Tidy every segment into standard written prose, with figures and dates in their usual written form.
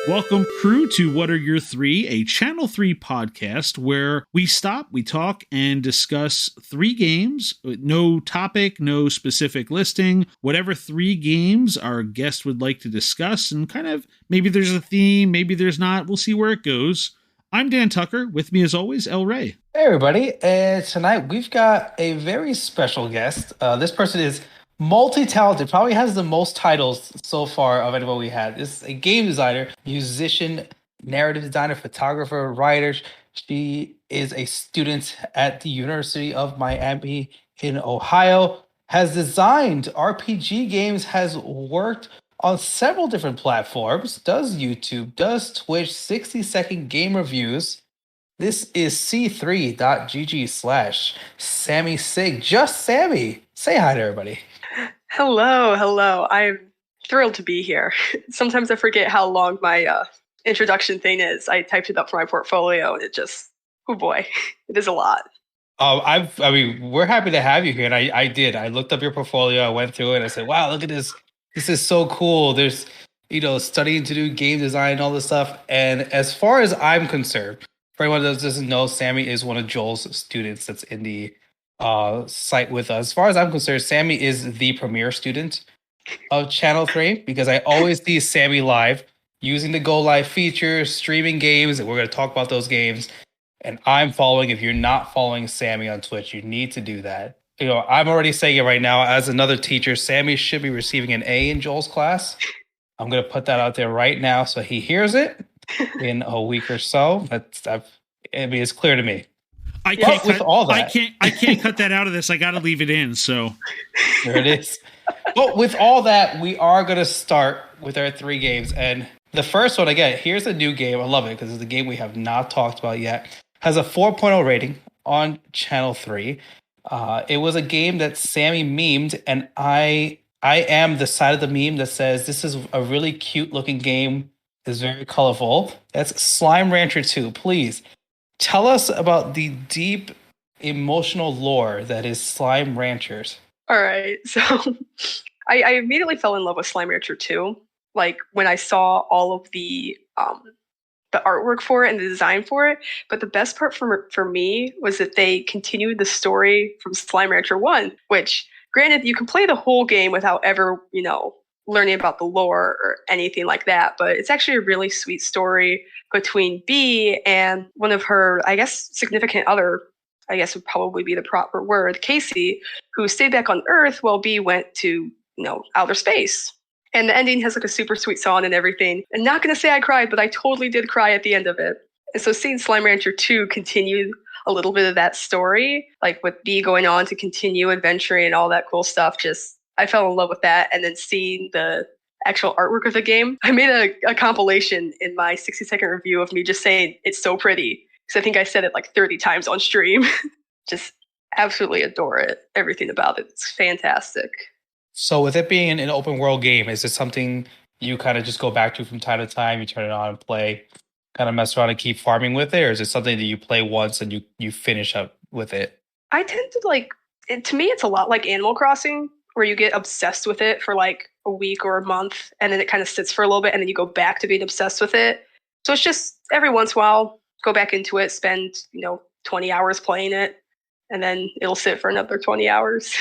Welcome, crew, to What Are Your Three, a Channel 3 podcast where we stop, we talk, and discuss three games. No topic, no specific listing. Whatever three games our guest would like to discuss, and kind of maybe there's a theme, maybe there's not. We'll see where it goes. I'm Dan Tucker. With me, as always, El Rey. Hey, everybody. Tonight we've got a very special guest. This person is multi-talented, probably has the most titles so far of anyone we had. This is a game designer, musician, narrative designer, photographer, writer. She is a student at the University of Miami in Ohio, has designed RPG games, has worked on several different platforms, does YouTube, does Twitch, 60-second game reviews. This is c3.gg/samiscig. Just Sami. Say hi to everybody. Hello. I'm thrilled to be here. Sometimes I forget how long my introduction thing is. I typed it up for my portfolio, and it just, oh boy, it is a lot. We're happy to have you here, and I did. I looked up your portfolio, I went through it, and I said, wow, look at this. This is so cool. There's, studying to do game design and all this stuff. And as far as I'm concerned, for anyone that doesn't know, Sami is one of Joel's students that's in the site with us. As far as I'm concerned, Sami is the premier student of Channel 3 because I always see Sami live using the Go Live feature, streaming games, and we're going to talk about those games. And I'm following. If you're not following Sami on Twitch, you need to do that. I'm already saying it right now. As another teacher, Sami should be receiving an A in Joel's class. I'm going to put that out there right now so he hears it in a week or so. It's clear to me. I can't cut that out of this. I got to leave it in. So there it is. But with all that, we are going to start with our three games. And the first one, again, here's a new game. I love it because it's a game we have not talked about yet. Has a 4.0 rating on Channel 3. It was a game that Sami memed, and I am the side of the meme that says this is a really cute looking game. It's very colorful. That's Slime Rancher 2. Please tell us about the deep emotional lore that is Slime Ranchers. All right. So I immediately fell in love with Slime Rancher 2. Like when I saw all of the artwork for it and the design for it. But the best part for me was that they continued the story from Slime Rancher 1, which granted you can play the whole game without ever, learning about the lore or anything like that. But it's actually a really sweet story between Bee and one of her, I guess, significant other, I guess would probably be the proper word, Casey, who stayed back on Earth while Bee went to, outer space. And the ending has like a super sweet song and everything. And not going to say I cried, but I totally did cry at the end of it. And so seeing Slime Rancher 2 continue a little bit of that story, like with Bee going on to continue adventuring and all that cool stuff, I fell in love with that. And then seeing the actual artwork of the game, I made a compilation in my 60-second review of me just saying it's so pretty. Because I think I said it like 30 times on stream. Just absolutely adore it. Everything about it. It's fantastic. So with it being an open world game, is it something you kind of just go back to from time to time? You turn it on and play, kind of mess around and keep farming with it? Or is it something that you play once and you finish up with it? I tend to to me, it's a lot like Animal Crossing, where you get obsessed with it for like a week or a month, and then it kind of sits for a little bit, and then you go back to being obsessed with it. So it's just every once in a while, go back into it, spend, 20 hours playing it, and then it'll sit for another 20 hours.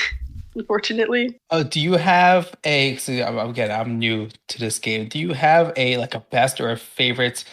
Unfortunately. Do you have I'm new to this game. Do you have a best or a favorite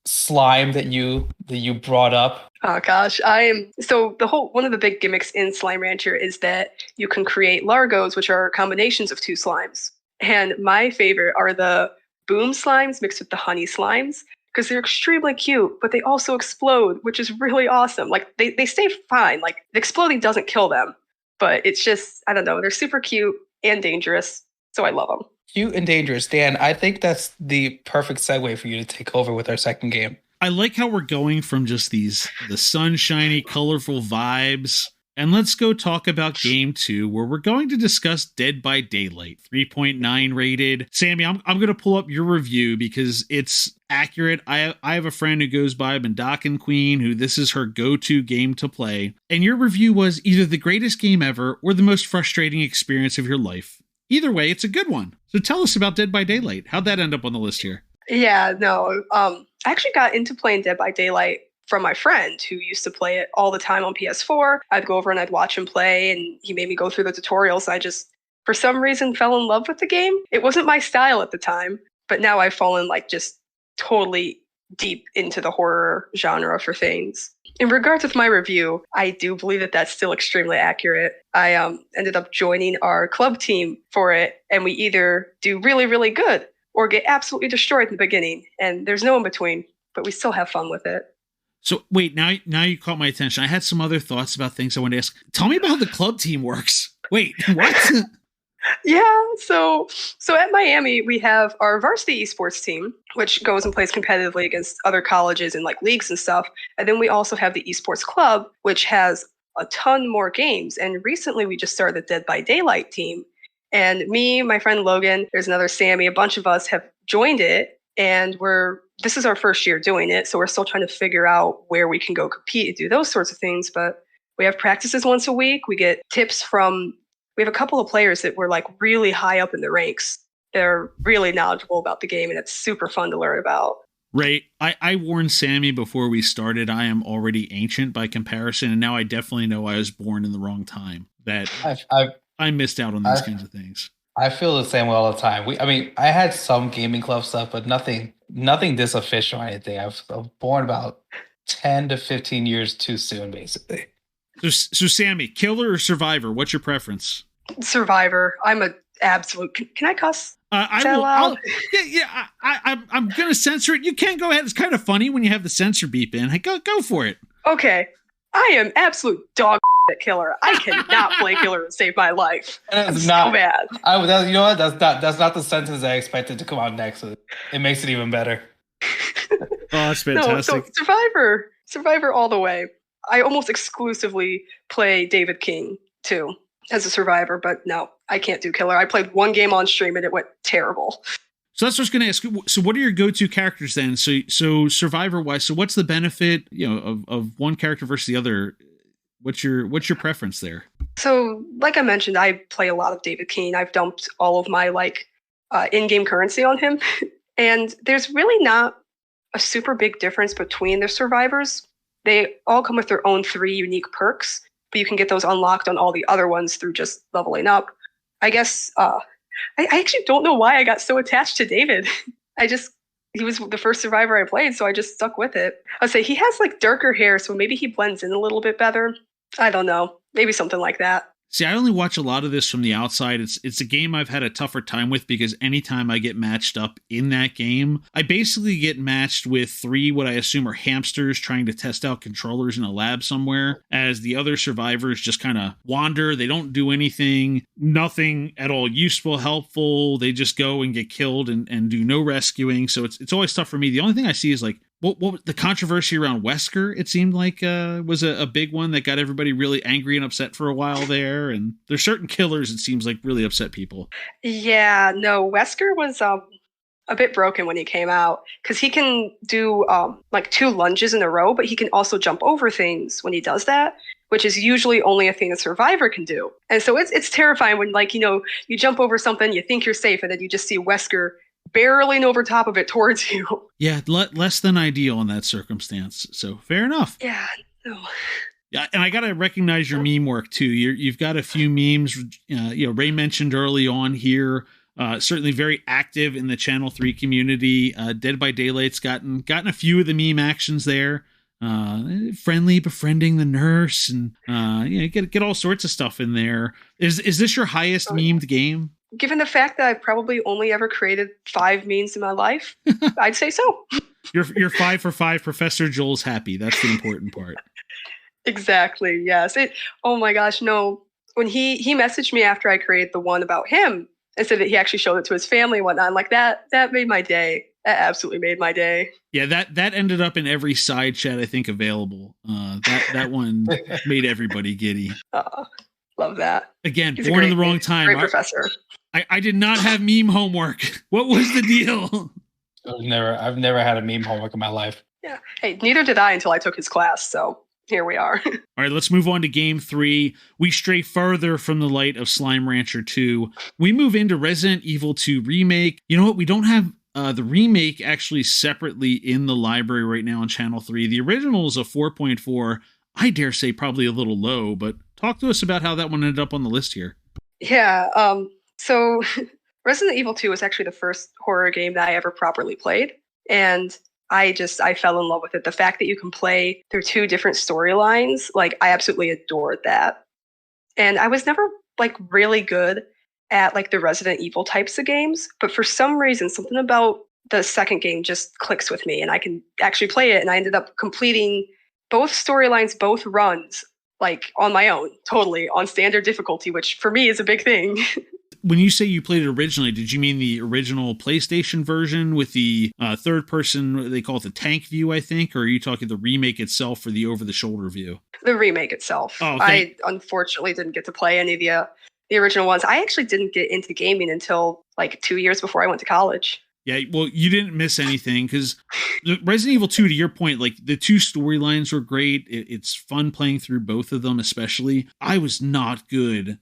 slime that you brought up? Oh gosh, one of the big gimmicks in Slime Rancher is that you can create Largos, which are combinations of two slimes. And my favorite are the boom slimes mixed with the honey slimes, because they're extremely cute, but they also explode, which is really awesome. Like they stay fine. Like the exploding doesn't kill them. But it's just, I don't know, they're super cute and dangerous, so I love them. Cute and dangerous. Dan, I think that's the perfect segue for you to take over with our second game. I like how we're going from just the sunshiny, colorful vibes. And let's go talk about game 2, where we're going to discuss Dead by Daylight, 3.9 rated. Sami, I'm going to pull up your review because it's accurate. I have a friend who goes by Bandakin Queen, who this is her go-to game to play. And your review was either the greatest game ever or the most frustrating experience of your life. Either way, it's a good one. So tell us about Dead by Daylight. How'd that end up on the list here? Yeah, no. I actually got into playing Dead by Daylight from my friend who used to play it all the time on PS4. I'd go over and I'd watch him play, and he made me go through the tutorials. I just, for some reason, fell in love with the game. It wasn't my style at the time, but now I've fallen like just totally deep into the horror genre for things. In regards with my review, I do believe that that's still extremely accurate. I ended up joining our club team for it, and we either do really, really good or get absolutely destroyed in the beginning, and there's no in between, but we still have fun with it. So wait, now you caught my attention. I had some other thoughts about things I wanted to ask. Tell me about how the club team works. Wait, what? Yeah, so at Miami, we have our varsity esports team, which goes and plays competitively against other colleges and like leagues and stuff. And then we also have the esports club, which has a ton more games. And recently we just started the Dead by Daylight team. And me, my friend Logan, there's another Sami, a bunch of us have joined it. And this is our first year doing it. So we're still trying to figure out where we can go compete and do those sorts of things. But we have practices once a week. We get tips we have a couple of players that were like really high up in the ranks. They're really knowledgeable about the game, and it's super fun to learn about. Right. I warned Sami before we started, I am already ancient by comparison, and now I definitely know I was born in the wrong time. That I missed out on these kinds of things. I feel the same way all the time. I had some gaming club stuff, but nothing this official or anything. I was born about 10 to 15 years too soon, basically. So Sami, killer or survivor? What's your preference? Survivor. I'm an absolute. Can I cuss? I will. I'm gonna censor it. You can go ahead. It's kind of funny when you have the censor beep in. Hey, go for it. Okay, I am absolute dog at killer. I cannot play killer and save my life. That's so bad. You know what? That's not the sentence I expected to come out next. It makes it even better. Oh, that's fantastic. No, so Survivor all the way. I almost exclusively play David King too as a survivor, but no, I can't do killer. I played one game on stream and it went terrible. So that's what I was going to ask. So what are your go-to characters then? So survivor wise, so what's the benefit, of one character versus the other? What's your preference there? So like I mentioned, I play a lot of David King. I've dumped all of my in-game currency on him. And there's really not a super big difference between the survivors. They all come with their own 3 unique perks, but you can get those unlocked on all the other ones through just leveling up. I guess I actually don't know why I got so attached to David. He was the first survivor I played, so I just stuck with it. I'd say he has darker hair, so maybe he blends in a little bit better. I don't know. Maybe something like that. See, I only watch a lot of this from the outside. It's a game I've had a tougher time with because anytime I get matched up in that game, I basically get matched with 3 what I assume are hamsters trying to test out controllers in a lab somewhere, as the other survivors just kind of wander. They don't do anything, nothing at all useful, helpful. They just go and get killed and do no rescuing. So it's always tough for me. The only thing I see is what the controversy around Wesker, it seemed like was a big one that got everybody really angry and upset for a while there. And there's certain killers, it seems like, really upset people. Yeah, no, Wesker was a bit broken when he came out because he can do 2 lunges in a row, but he can also jump over things when he does that, which is usually only a thing a survivor can do. And so it's terrifying when you jump over something, you think you're safe, and then you just see Wesker barreling over top of it towards you. Yeah, less than ideal in that circumstance. So fair enough. Yeah, no. Yeah, and I gotta recognize your meme work too. You've got a few memes. Ray mentioned early on here. Certainly very active in the Channel 3 community. Dead by Daylight's gotten a few of the meme actions there. Friendly befriending the nurse, and get all sorts of stuff in there. Is this your highest memed game? Given the fact that I've probably only ever created 5 memes in my life, I'd say so. You're 5 for 5. Professor Joel's happy. That's the important part. Exactly. Yes. Oh my gosh. No. When he messaged me after I created the one about him and said that he actually showed it to his family and whatnot, I'm like, that made my day. That absolutely made my day. Yeah, that ended up in every side chat I think available. That one made everybody giddy. Love that. Again, born in the wrong time. Great professor. I did not have meme homework. What was the deal? I've never had a meme homework in my life. Yeah. Hey, neither did I until I took his class. So here we are. All right, let's move on to game 3. We stray further from the light of Slime Rancher 2. We move into Resident Evil 2 Remake. You know what? We don't have the remake actually separately in the library right now on Channel 3. The original is a 4.4. I dare say probably a little low, but talk to us about how that one ended up on the list here. Yeah, so Resident Evil 2 was actually the first horror game that I ever properly played, and I fell in love with it. The fact that you can play through two different storylines, like I absolutely adored that. And I was never like really good at like the Resident Evil types of games, but for some reason, something about the second game just clicks with me, and I can actually play it. And I ended up completing both storylines, both runs, like on my own, totally on standard difficulty, which for me is a big thing. When you say you played it originally, did you mean the original PlayStation version with the third person, they call it the tank view, I think, or are you talking the remake itself or the over-the-shoulder view? The remake itself. Oh, I unfortunately didn't get to play any of the original ones. I actually didn't get into gaming until like 2 years before I went to college. Yeah, well, you didn't miss anything because Resident Evil 2, to your point, like the two storylines were great. It's fun playing through both of them, especially. I was not good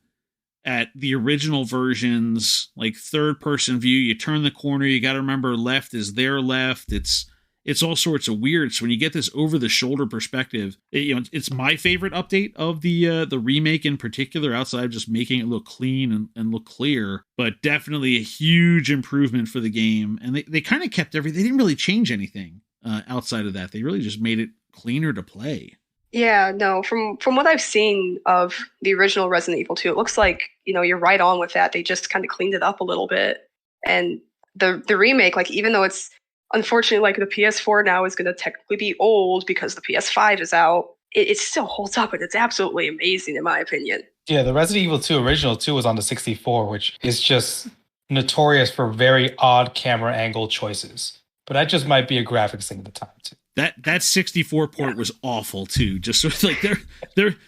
at the original versions, like third person view. You turn the corner, you got to remember left is their left. It's all sorts of weird. So when you get this over the shoulder perspective, it's my favorite update of the remake in particular, outside of just making it look clean and look clear, but definitely a huge improvement for the game. And they kind of kept everything. They didn't really change anything outside of that. They really just made it cleaner to play. Yeah, no, from what I've seen of the original Resident Evil 2, it looks like, you're right on with that. They just kind of cleaned it up a little bit. And the remake, like, even though it's unfortunately like the PS4 now is going to technically be old because the PS5 is out, it still holds up, and it's absolutely amazing in my opinion. Yeah, the Resident Evil 2 original 2 was on the 64, which is just notorious for very odd camera angle choices. But that just might be a graphics thing at the time too. That 64 port was awful too. Just sort of like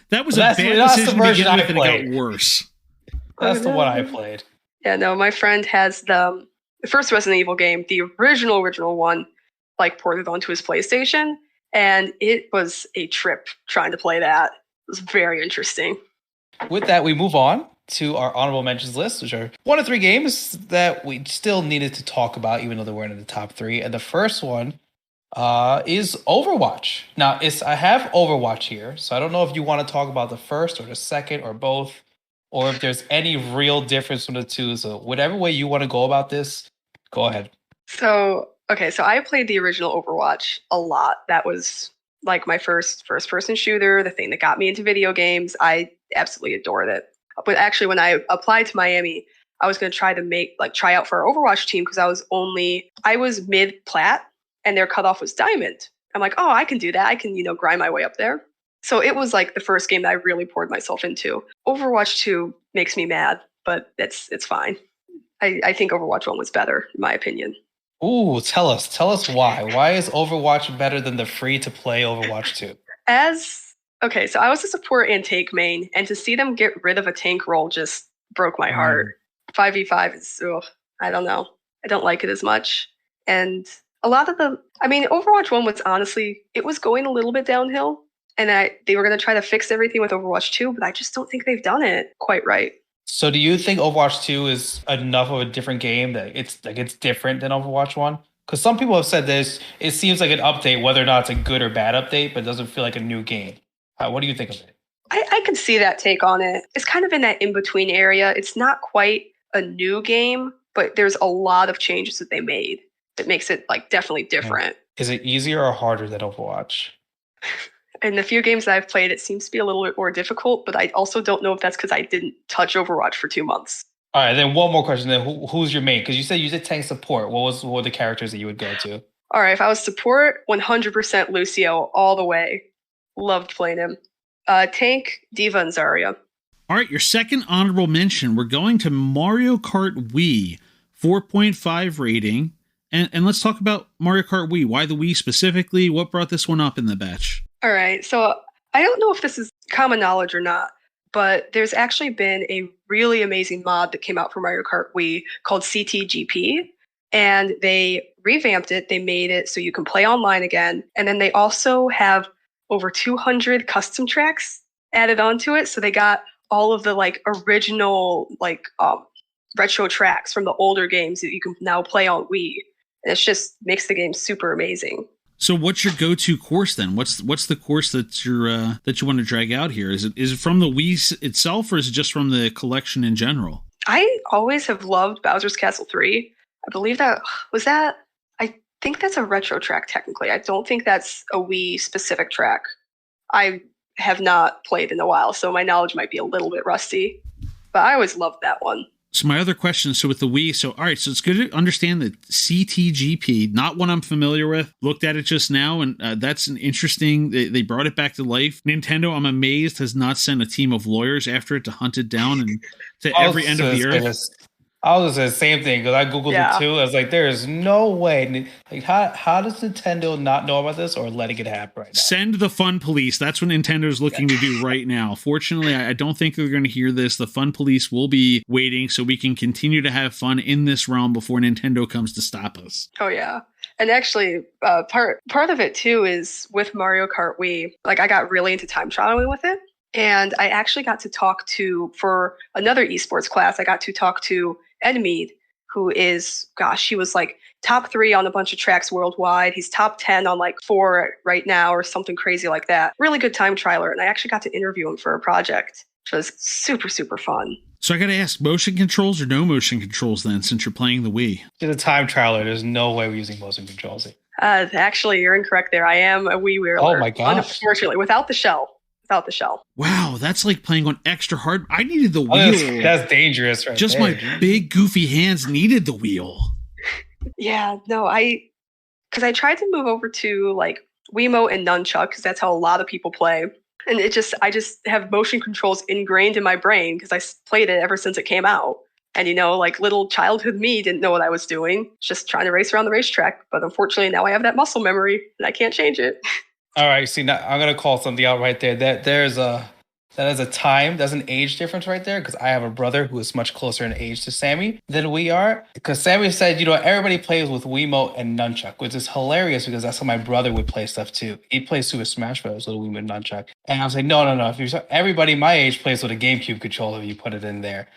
that was that's a bad the decision to version begin with, I and played. it got worse. That's the one I played. Yeah, no, my friend has the first Resident Evil game, the original one, like ported onto his PlayStation, and it was a trip trying to play that. It was very interesting. With that, we move on to our honorable mentions list, which are 1 of 3 games that we still needed to talk about, even though they weren't in the top 3. And the first one is Overwatch. Now, I have Overwatch here, so I don't know if you want to talk about the first or the second or both, or if there's any real difference from the two. So whatever way you want to go about this, go ahead. So I played the original Overwatch a lot. That was like my first person shooter, the thing that got me into video games. I absolutely adored it. But actually, when I applied to Miami, I was going to try out for our Overwatch team because I was mid plat and their cutoff was diamond. I'm like, oh, I can do that. I can, grind my way up there. So it was like the first game that I really poured myself into. Overwatch 2 makes me mad, but it's fine. I think Overwatch 1 was better, in my opinion. Ooh, tell us why. Why is Overwatch better than the free-to-play Overwatch 2? So I was a support and tank main, and to see them get rid of a tank role just broke my heart. 5v5 is, I don't know. I don't like it as much. And a lot of Overwatch 1 was honestly, it was going a little bit downhill, and they were going to try to fix everything with Overwatch 2, but I just don't think they've done it quite right. So do you think Overwatch 2 is enough of a different game that it's different than Overwatch 1? Because some people have said this, it seems like an update, whether or not it's a good or bad update, but it doesn't feel like a new game. What do you think of it? I can see that take on it. It's kind of in that in-between area. It's not quite a new game, but there's a lot of changes that they made that makes it like definitely different. Is it easier or harder than Overwatch? In the few games that I've played, it seems to be a little bit more difficult, but I also don't know if that's because I didn't touch Overwatch for 2 months. All right, then one more question. Then who's your main? Because you said you did tank support. What were the characters that you would go to? All right, if I was support, 100% Lucio all the way. Loved playing him. Tank, Diva, and Zarya. All right, your second honorable mention. We're going to Mario Kart Wii, 4.5 rating. And let's talk about Mario Kart Wii. Why the Wii specifically? What brought this one up in the batch? All right, so I don't know if this is common knowledge or not, but there's actually been a really amazing mod that came out for Mario Kart Wii called CTGP, and they revamped it. They made it so you can play online again, and then they also have over 200 custom tracks added onto it. So they got all of the original retro tracks from the older games that you can now play on Wii. And it's just makes the game super amazing. So what's your go-to course then? What's the course that you want to drag out here? Is it from the Wii itself, or is it just from the collection in general? I always have loved Bowser's Castle 3. I believe that I think that's a retro track technically. I don't think that's a Wii specific track. I have not played in a while, so my knowledge might be a little bit rusty. But I always loved that one. So my other question, so with the Wii, so all right, so it's good to understand that CTGP, not one I'm familiar with, looked at it just now, and that's an interesting, they brought it back to life. Nintendo, I'm amazed, has not sent a team of lawyers after it to hunt it down and to every end of the earth. I was the same thing because I Googled it too. I was like, there is no way. Like, how does Nintendo not know about this or letting it happen right now? Send the fun police. That's what Nintendo's looking to do right now. Fortunately, I don't think they're going to hear this. The fun police will be waiting so we can continue to have fun in this realm before Nintendo comes to stop us. Oh, yeah. And actually, part of it too is with Mario Kart Wii, like I got really into time trialing with it. And I actually got to talk to, for another eSports class, I got to talk to Edmead, who is, he was like top 3 on a bunch of tracks worldwide. He's top 10 on like 4 right now or something crazy like that. Really good time trialer. And I actually got to interview him for a project, which was super, super fun. So I got to ask, motion controls or no motion controls then, since you're playing the Wii? To the time trialer, there's no way we're using motion controls. Actually, you're incorrect there. I am a Wii wheeler. Oh my gosh. Unfortunately, without the shell. Wow, that's like playing on extra hard. I needed the wheel. That's dangerous, right? Just my big goofy hands needed the wheel. Yeah, no, because I tried to move over to like Wiimote and Nunchuck because that's how a lot of people play, and I just have motion controls ingrained in my brain because I played it ever since it came out. And like little childhood me didn't know what I was doing, just trying to race around the racetrack. But unfortunately, now I have that muscle memory and I can't change it. All right, see, now I'm gonna call something out right there. That is an age difference right there because I have a brother who is much closer in age to Sami than we are. Because Sami said, everybody plays with Wiimote and Nunchuck, which is hilarious because that's how my brother would play stuff too. He plays Super Smash Bros. With a Wiimote and Nunchuck, and I was like, no. Everybody my age plays with a GameCube controller. If you put it in there,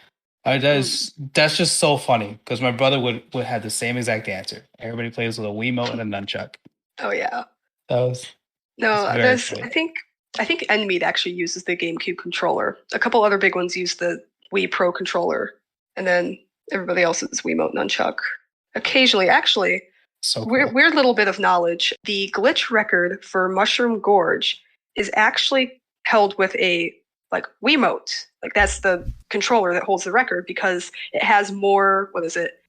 that's just so funny because my brother would have the same exact answer. Everybody plays with a Wiimote and a Nunchuck. Oh yeah, I think Enmead actually uses the GameCube controller. A couple other big ones use the Wii Pro controller, and then everybody else is Wiimote Nunchuck. Occasionally, actually, so cool. Weird little bit of knowledge. The glitch record for Mushroom Gorge is actually held with a Wiimote. Like that's the controller that holds the record because it has more,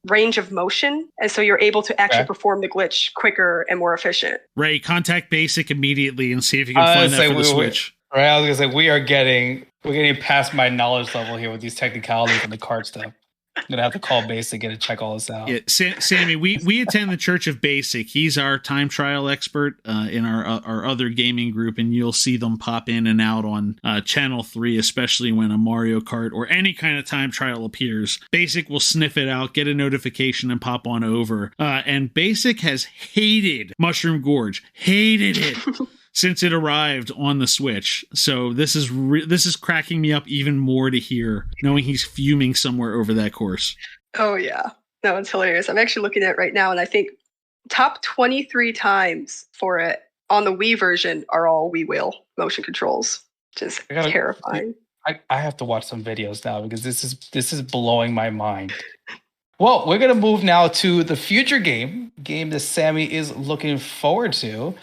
range of motion. And so you're able to actually perform the glitch quicker and more efficient. Ray, contact Basic immediately and see if you can find that for the Switch. Right, I was going to say, we're getting past my knowledge level here with these technicalities and the card stuff. I'm going to have to call Basic and check all this out. Yeah, Sammy, we attend the Church of Basic. He's our time trial expert in our other gaming group, and you'll see them pop in and out on Channel 3, especially when a Mario Kart or any kind of time trial appears. Basic will sniff it out, get a notification, and pop on over. And Basic has hated Mushroom Gorge. Hated it. Since it arrived on the Switch. So this is cracking me up even more to hear, knowing he's fuming somewhere over that course. Oh, yeah. No, it's hilarious. I'm actually looking at it right now, and I think top 23 times for it on the Wii version are all Wii wheel motion controls. Just terrifying. I have to watch some videos now because this is blowing my mind. Well, we're going to move now to the future game that Sami is looking forward to.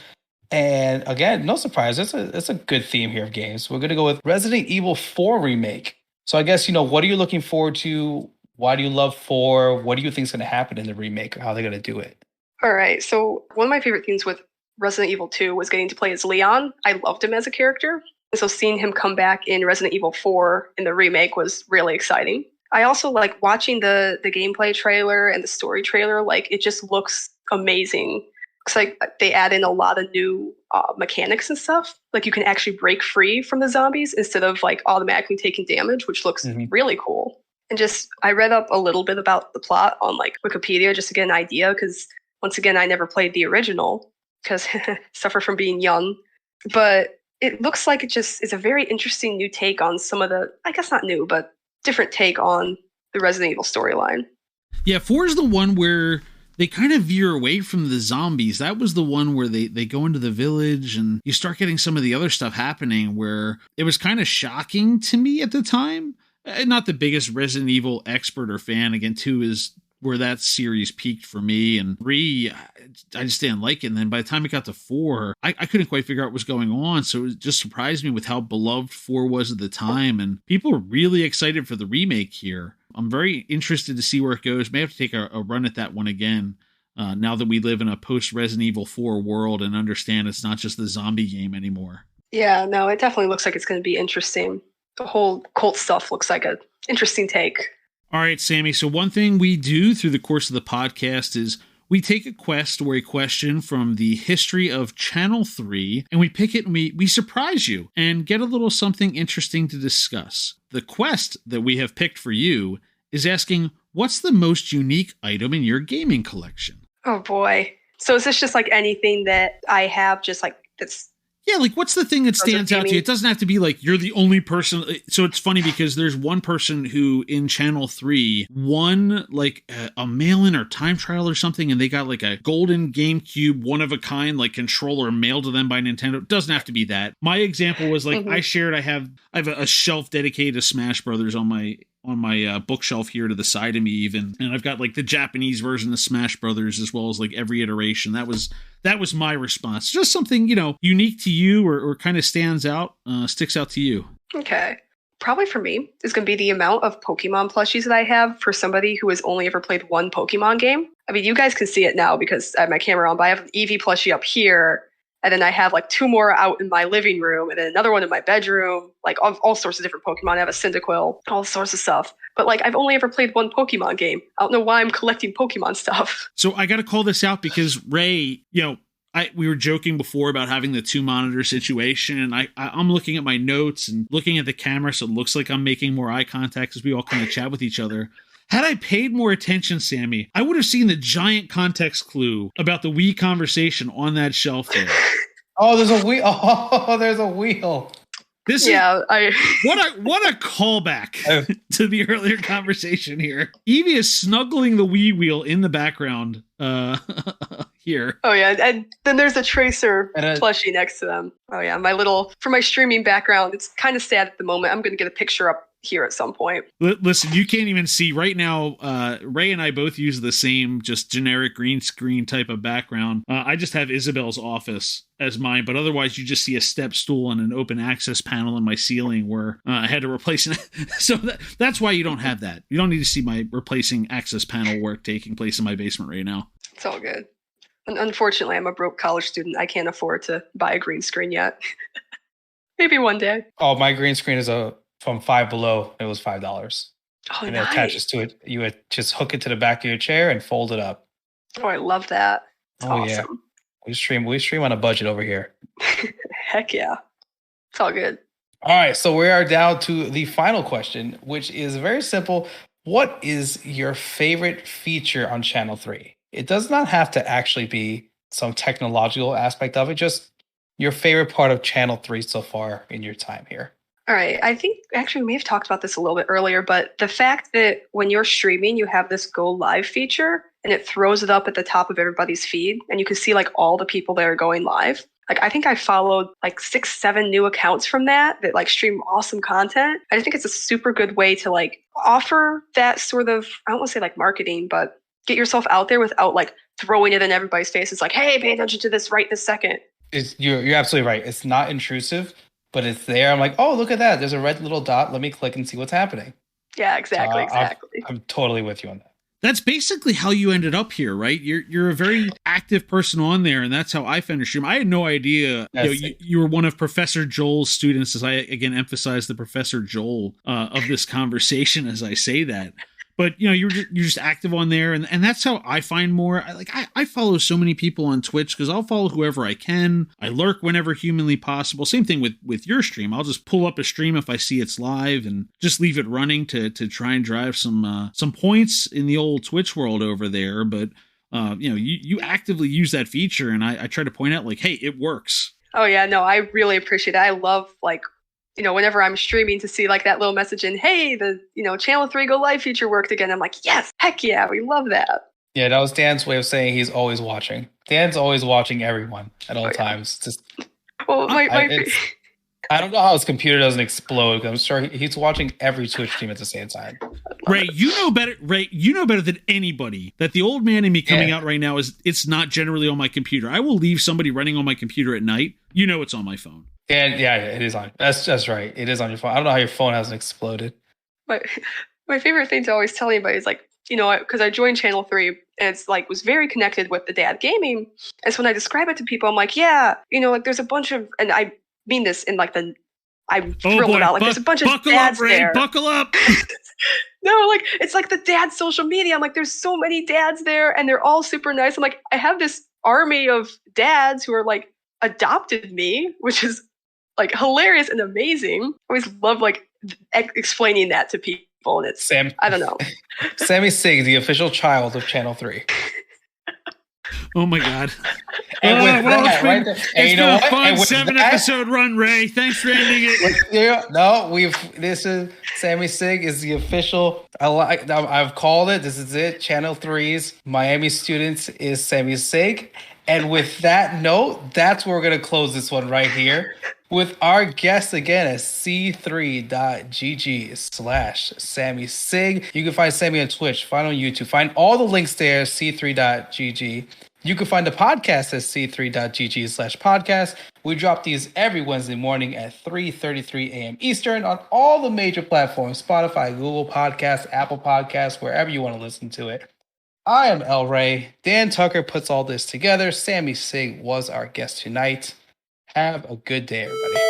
And again, no surprise, it's a good theme here of games. We're going to go with Resident Evil 4 Remake. So I guess, what are you looking forward to? Why do you love 4? What do you think is going to happen in the remake? How are they going to do it? All right. So one of my favorite things with Resident Evil 2 was getting to play as Leon. I loved him as a character. So seeing him come back in Resident Evil 4 in the remake was really exciting. I also like watching the gameplay trailer and the story trailer. Like, it just looks amazing. Looks like they add in a lot of new mechanics and stuff. Like, you can actually break free from the zombies instead of like automatically taking damage, which looks really cool. And I read up a little bit about the plot on like Wikipedia just to get an idea, because once again, I never played the original because suffer from being young. But it looks like it just is a very interesting new take on some of the, I guess not new, but different take on the Resident Evil storyline. Yeah, 4 is the one where they kind of veer away from the zombies. That was the one where they go into the village and you start getting some of the other stuff happening where it was kind of shocking to me at the time. Not the biggest Resident Evil expert or fan. Again, 2 is where that series peaked for me, and 3, I just didn't like it. And then by the time it got to 4, I couldn't quite figure out what was going on. So it just surprised me with how beloved 4 was at the time. And people are really excited for the remake here. I'm very interested to see where it goes. May have to take a run at that one again. Now that we live in a post-Resident Evil 4 world and understand it's not just the zombie game anymore. Yeah, no, it definitely looks like it's going to be interesting. The whole cult stuff looks like an interesting take. All right, Sammy. So one thing we do through the course of the podcast is we take a quest or a question from the history of Channel 3, and we pick it and we surprise you and get a little something interesting to discuss. The quest that we have picked for you is asking, what's the most unique item in your gaming collection? Oh, boy. So is this just like anything that I have just like that's... Yeah, like what's the thing that stands out to you? It doesn't have to be like you're the only person. So it's funny because there's one person who in Channel 3 won like a mail-in or time trial or something, and they got like a golden GameCube one-of-a-kind like controller mailed to them by Nintendo. It doesn't have to be that. My example was like I have a shelf dedicated to Smash Brothers on my bookshelf here to the side of me even, and I've got like the Japanese version of Smash Brothers as well as like every iteration. That was my response. Just something, unique to you or kind of sticks out to you. Okay. Probably for me is going to be the amount of Pokemon plushies that I have for somebody who has only ever played one Pokemon game. I mean, you guys can see it now because I have my camera on, but I have an Eevee plushie up here. And then I have like 2 more out in my living room and then another one in my bedroom, like all sorts of different Pokemon. I have a Cyndaquil, all sorts of stuff. But like, I've only ever played one Pokemon game. I don't know why I'm collecting Pokemon stuff. So I got to call this out because Ray, we were joking before about having the 2 monitor situation, and I'm looking at my notes and looking at the camera, so it looks like I'm making more eye contact as we all kind of chat with each other. Had I paid more attention, Sammy, I would have seen the giant context clue about the Wii conversation on that shelf there. Oh, there's a wheel. Oh, there's a wheel. What a callback to the earlier conversation here. Eevee is snuggling the Wii wheel in the background here. Oh yeah, and then there's a Tracer plushie next to them. Oh yeah, for my streaming background, it's kind of sad at the moment. I'm going to get a picture up here at some point. Listen, you can't even see right now. Ray and I both use the same just generic green screen type of background. I just have Isabel's office as mine, but otherwise you just see a step stool and an open access panel in my ceiling where I had to replace it. So that's why you don't have that. You don't need to see my replacing access panel work taking place in my basement right now. It's all good. Unfortunately, I'm a broke college student. I can't afford to buy a green screen yet. Maybe one day. Oh, my green screen is from Five Below. It was $5. Oh, and nice. it attaches to it. You would just hook it to the back of your chair and fold it up. Oh, I love that. It's awesome. Yeah. We stream on a budget over here. Heck yeah. It's all good. All right, so we are down to the final question, which is very simple. What is your favorite feature on Channel 3? It does not have to actually be some technological aspect of it, just your favorite part of Channel 3 so far in your time here. All right. I think actually we may have talked about this a little bit earlier, but the fact that when you're streaming, you have this go live feature and it throws it up at the top of everybody's feed and you can see like all the people that are going live. Like I think I followed like 6-7 new accounts from that like stream awesome content. I just think it's a super good way to like offer that sort of, I don't want to say like marketing, but get yourself out there without like throwing it in everybody's face. It's like, hey, pay attention to this right this second. You're absolutely right. It's not intrusive, but it's there. I'm like, oh, look at that. There's a red little dot. Let me click and see what's happening. Yeah, exactly. I'm totally with you on that. That's basically how you ended up here, right? You're a very active person on there, and that's how I finished stream. I had no idea you were one of Professor Joel's students, as I again emphasize the Professor Joel of this conversation as I say that. But you're just active on there, and that's how I find more. I follow so many people on Twitch because I'll follow whoever I can. I lurk whenever humanly possible. Same thing with your stream. I'll just pull up a stream if I see it's live and just leave it running to try and drive some points in the old Twitch world over there. But you actively use that feature, and I try to point out like, hey, it works. Oh yeah, no, I really appreciate it. I love whenever I'm streaming to see like that little message in, hey, the Channel 3 Go Live feature worked again. I'm like, yes, heck yeah, we love that. Yeah, that was Dan's way of saying he's always watching. Dan's always watching everyone at all times. Just well, I don't know how his computer doesn't explode. I'm sure he's watching every Twitch stream at the same time. Ray, you know better. Ray, you know better than anybody that the old man in me coming out right now is it's not generally on my computer. I will leave somebody running on my computer at night. You know it's on my phone. And yeah, it is on. That's right. It is on your phone. I don't know how your phone hasn't exploded. But my favorite thing to always tell anybody is like, you know, because I joined Channel 3 and it's like was very connected with the dad gaming. And so when I describe it to people, I'm like, yeah, you know, like there's a bunch of, and I mean this in like I'm thrilled about, like there's a bunch of dads up, Ray, there. Buckle up. No, like it's like the dad social media. I'm like, there's so many dads there and they're all super nice. I'm like, I have this army of dads who are like adopted me, which is like hilarious and amazing. I always love like explaining that to people. And it's I don't know. samiscig, the official child of Channel 3. Oh my God. And with that, right there, it's been a fun 7-episode run, Ray. Thanks for ending it. No, this is samiscig is the official. I've called it. This is it. Channel 3's Miami students is samiscig. And with that note, that's where we're gonna close this one right here. With our guest again at c3.gg/samiscig. You can find Sami on Twitch, find on YouTube, find all the links there, c3.gg. You can find the podcast at c3.gg/podcast. We drop these every Wednesday morning at 3:33 a.m. Eastern on all the major platforms, Spotify, Google Podcasts, Apple Podcasts, wherever you want to listen to it. I am El Ray. Dan Tucker puts all this together. samiscig was our guest tonight. Have a good day, everybody.